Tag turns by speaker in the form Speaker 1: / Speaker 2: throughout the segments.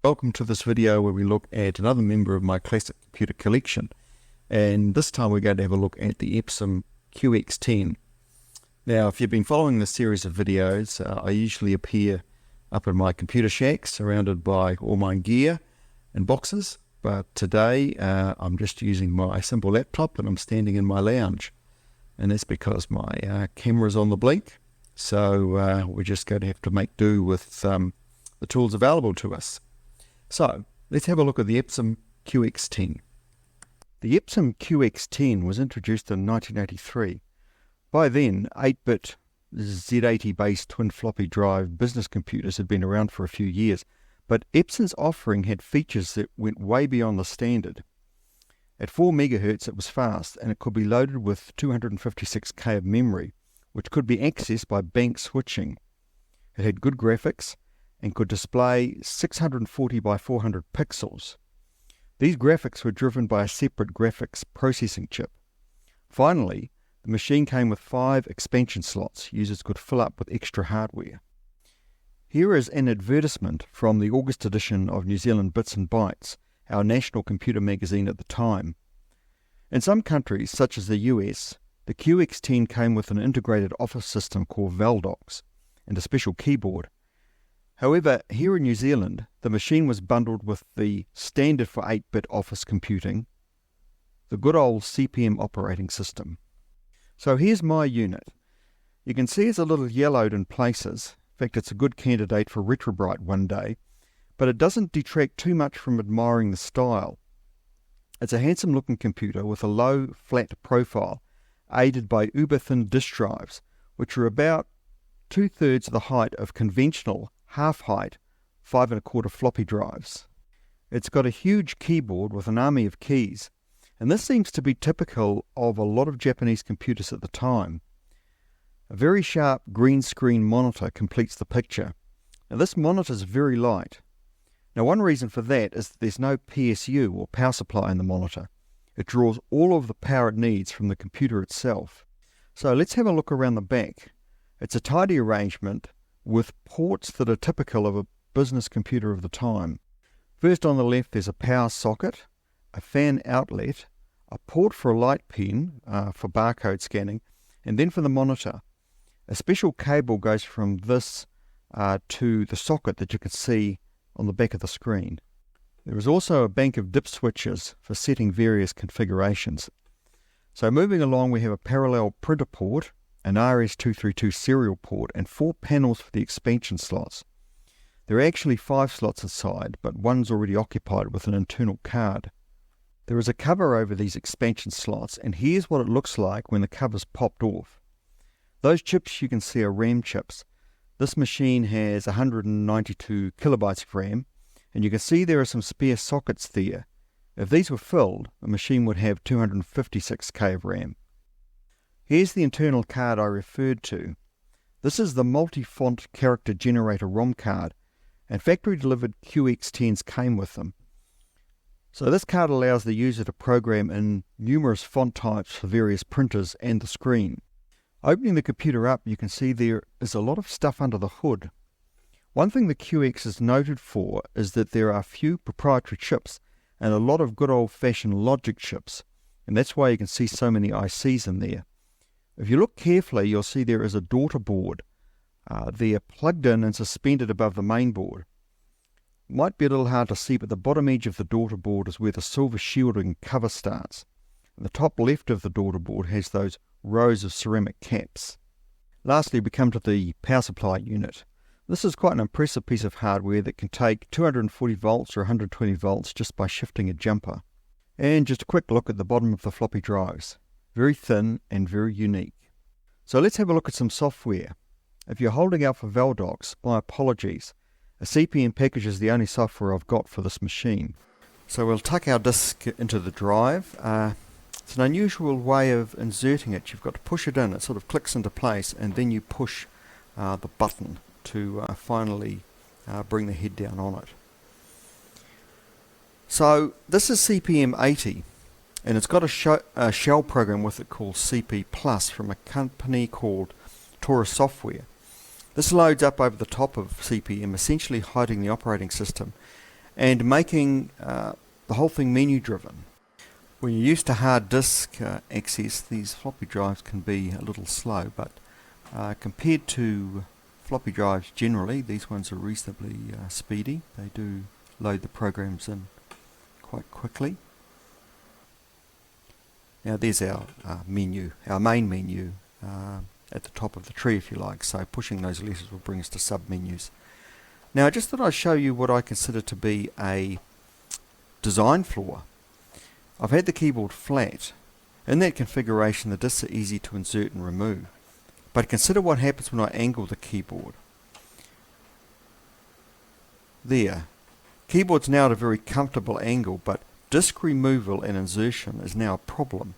Speaker 1: Welcome to this video where we look at another member of my classic computer collection, and this time we're going to have a look at the Epson QX-10. Now, if you've been following this series of videos, I usually appear up in my computer shack surrounded by all my gear and boxes, but today I'm just using my simple laptop and I'm standing in my lounge, and that's because my camera's on the blink, so we're just going to have to make do with the tools available to us. So, let's have a look at the Epson QX-10. The Epson QX-10 was introduced in 1983. By then, 8-bit Z80-based twin floppy drive business computers had been around for a few years, but Epson's offering had features that went way beyond the standard. At 4 MHz it was fast, and it could be loaded with 256K of memory, which could be accessed by bank switching. It had good graphics, and could display 640 by 400 pixels. These graphics were driven by a separate graphics processing chip. Finally, the machine came with 5 expansion slots users could fill up with extra hardware. Here is an advertisement from the August edition of New Zealand Bits and Bytes, our national computer magazine at the time. In some countries, such as the US, the QX-10 came with an integrated office system called Valdocs and a special keyboard. However, here in New Zealand, the machine was bundled with the standard for 8-bit office computing, the good old CP/M operating system. So here's my unit. You can see it's a little yellowed in places. In fact, it's a good candidate for retrobrite one day, but it doesn't detract too much from admiring the style. It's a handsome looking computer with a low, flat profile, aided by uber-thin disk drives, which are about 2/3 the height of conventional half-height 5 1/4 floppy drives. It's got a huge keyboard with an army of keys, and this seems to be typical of a lot of Japanese computers at the time. A very sharp green screen monitor completes the picture. Now this monitor is very light. Now one reason for that is that there's no PSU or power supply in the monitor. It draws all of the power it needs from the computer itself. So let's have a look around the back. It's a tidy arrangement with ports that are typical of a business computer of the time. First on the left there's a power socket, a fan outlet, a port for a light pen for barcode scanning, and then for the monitor. A special cable goes from this to the socket that you can see on the back of the screen. There is also a bank of dip switches for setting various configurations. So moving along, we have a parallel printer port, an RS-232 serial port, and 4 panels for the expansion slots. There are actually 5 slots inside, but one's already occupied with an internal card. There is a cover over these expansion slots, and here's what it looks like when the cover's popped off. Those chips you can see are RAM chips. This machine has 192 kilobytes of RAM, and you can see there are some spare sockets there. If these were filled, the machine would have 256K of RAM. Here's the internal card I referred to. This is the multi-font character generator ROM card, and factory-delivered QX-10s came with them. So this card allows the user to program in numerous font types for various printers and the screen. Opening the computer up, you can see there is a lot of stuff under the hood. One thing the QX is noted for is that there are few proprietary chips and a lot of good old-fashioned logic chips, and that's why you can see so many ICs in there. If you look carefully, you'll see there is a daughter board. They are plugged in and suspended above the main board. Might be a little hard to see, but the bottom edge of the daughter board is where the silver shielding cover starts. And the top left of the daughter board has those rows of ceramic caps. Lastly, we come to the power supply unit. This is quite an impressive piece of hardware that can take 240 volts or 120 volts just by shifting a jumper. And just a quick look at the bottom of the floppy drives. Very thin and very unique. So let's have a look at some software. If you're holding out for Valdocs, my apologies. A CP/M package is the only software I've got for this machine. So we'll tuck our disk into the drive. It's an unusual way of inserting it. You've got to push it in. It sort of clicks into place, and then you push the button to finally bring the head down on it. So this is CP/M 80. And it's got a shell program with it called CP Plus from a company called Taurus Software. This loads up over the top of CP/M, essentially hiding the operating system, and making the whole thing menu driven. When you're used to hard disk access, these floppy drives can be a little slow, but compared to floppy drives generally, these ones are reasonably speedy. They do load the programs in quite quickly. Now there's our menu, our main menu at the top of the tree, if you like, so pushing those letters will bring us to sub-menus. Now I just thought I'd show you what I consider to be a design flaw. I've had the keyboard flat. In that configuration, the discs are easy to insert and remove. But consider what happens when I angle the keyboard. There. Keyboard's now at a very comfortable angle, but disc removal and insertion is now a problem.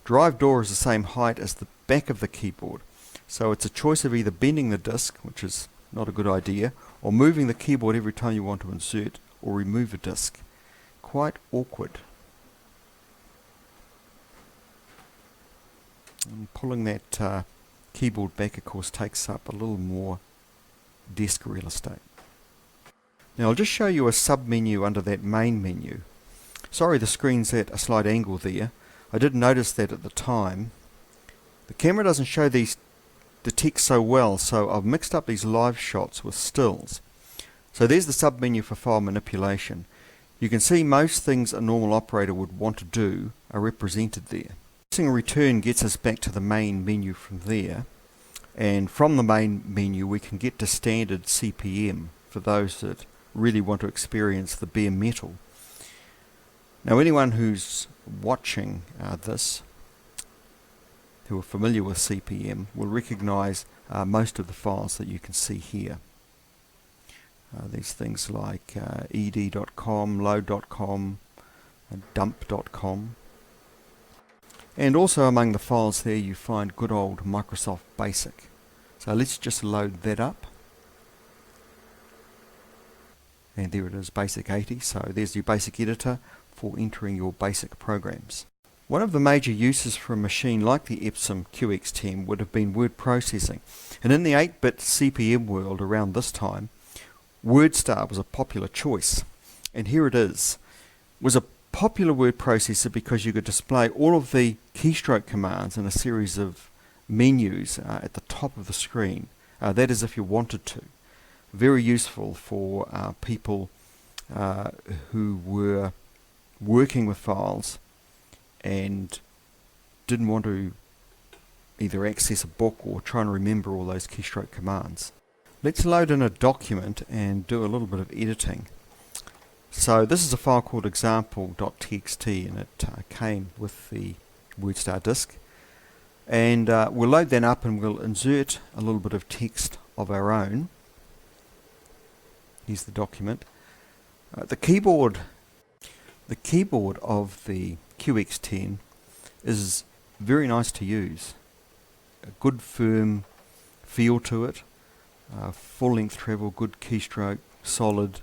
Speaker 1: Drive door is the same height as the back of the keyboard, so it's a choice of either bending the disc, which is not a good idea, or moving the keyboard every time you want to insert or remove a disc. Quite awkward. And pulling that keyboard back, of course, takes up a little more desk real estate. Now I'll just show you a sub-menu under that main menu. Sorry the screen's at a slight angle there. I did notice that at the time. The camera doesn't show the text so well, so I've mixed up these live shots with stills. So there's the sub-menu for file manipulation. You can see most things a normal operator would want to do are represented there. Pressing return gets us back to the main menu from there, and from the main menu we can get to standard CPM for those that really want to experience the bare metal. Now anyone who's watching this, who are familiar with CPM, will recognize most of the files that you can see here. There's things like ed.com, load.com, dump.com. And also among the files there you find good old Microsoft Basic. So let's just load that up. And there it is, Basic 80. So there's your basic editor for entering your basic programs. One of the major uses for a machine like the Epson QX-10 would have been word processing. And in the 8-bit CPM world around this time, WordStar was a popular choice. And here it is. It was a popular word processor because you could display all of the keystroke commands in a series of menus at the top of the screen. That is if you wanted to. Very useful for people who were working with files and didn't want to either access a book or try and remember all those keystroke commands. Let's load in a document and do a little bit of editing. So this is a file called example.txt, and it came with the WordStar disk. And we'll load that up and we'll insert a little bit of text of our own. Here's the document. The keyboard of the QX-10 is very nice to use. A good firm feel to it, full length travel, good keystroke, solid.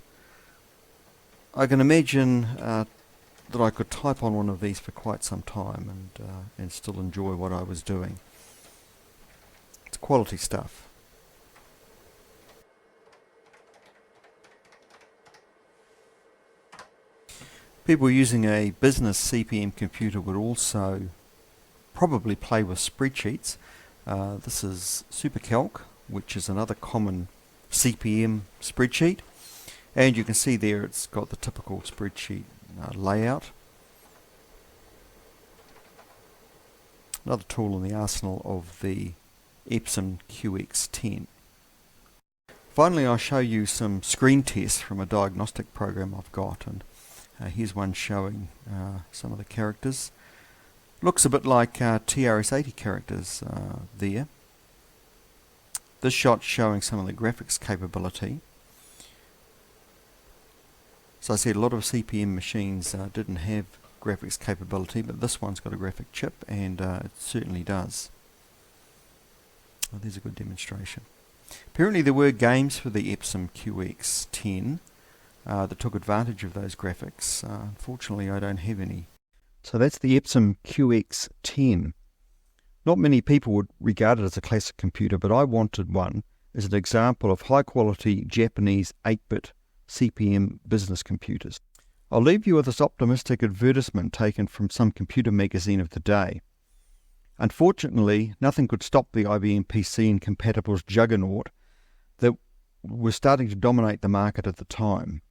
Speaker 1: I can imagine that I could type on one of these for quite some time and still enjoy what I was doing. It's quality stuff. People using a business CPM computer would also probably play with spreadsheets. This is SuperCalc, which is another common CPM spreadsheet. And you can see there it's got the typical spreadsheet layout. Another tool in the arsenal of the Epson QX-10. Finally, I'll show you some screen tests from a diagnostic program I've got. And here's one showing some of the characters. Looks a bit like TRS-80 characters there. This shot's showing some of the graphics capability. So I said a lot of CPM machines didn't have graphics capability, but this one's got a graphic chip, and it certainly does. Oh, there's a good demonstration. Apparently there were games for the Epson QX-10 that took advantage of those graphics. Unfortunately, I don't have any. So that's the Epson QX-10. Not many people would regard it as a classic computer, but I wanted one as an example of high-quality Japanese 8-bit CP/M business computers. I'll leave you with this optimistic advertisement taken from some computer magazine of the day. Unfortunately, nothing could stop the IBM PC and compatibles juggernaut that was starting to dominate the market at the time.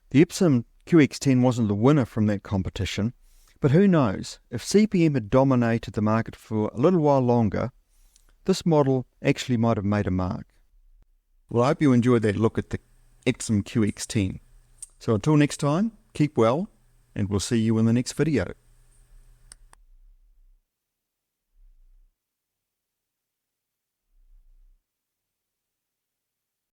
Speaker 1: The Epson QX-10 wasn't the winner from that competition, but who knows, if CP/M had dominated the market for a little while longer, this model actually might have made a mark. Well, I hope you enjoyed that look at the Epson QX-10. So until next time, keep well, and we'll see you in the next video.